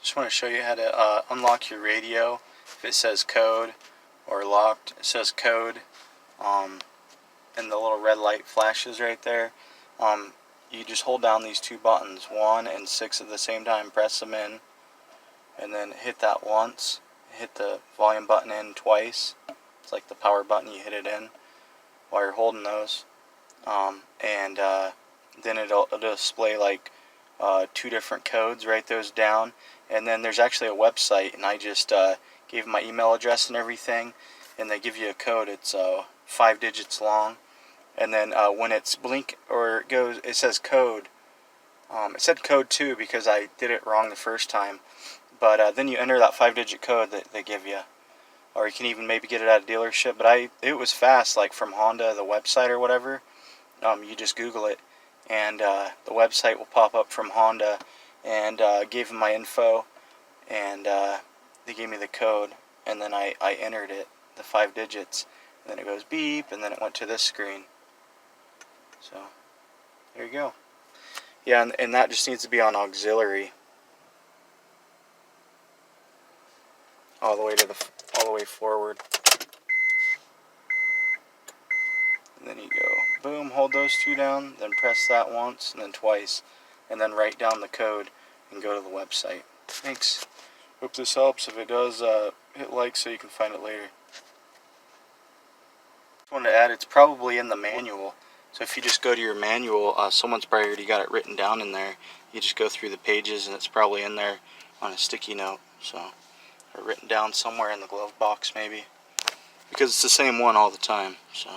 Just want to show you how to unlock your radio. If it says code or locked, it says code, and the little red light flashes right there. You just hold down these two buttons, 1 and 6 at the same time, press them in, and then hit that once. Hit the volume button in twice. It's like the power button, you hit it in while you're holding those. Then it'll display like 2 different codes. Write those down, and then there's actually a website, and I just gave my email address and everything, and they give you a code. It's 5 digits long, and then when it's blink or it goes, it says code. It said code 2 because I did it wrong the first time, but then you enter that 5-digit code that they give you, or you can even maybe get it at a dealership. But it was fast, like from Honda, the website or whatever. You just Google it, and the website will pop up from Honda, and gave them my info, and they gave me the code, and then I entered it, the 5 digits, and then it goes beep, and then it went to this screen. So there you go. Yeah, and that just needs to be on auxiliary all the way forward. And then you go boom, hold those 2 down, then press that once and then twice, and then write down the code and go to the website. Thanks. Hope this helps. If it does, hit like so you can find it later. Just wanted to add, it's probably in the manual. So if you just go to your manual, someone's probably already got it written down in there. You just go through the pages, and it's probably in there on a sticky note. So, or written down somewhere in the glove box maybe, because it's the same one all the time. So.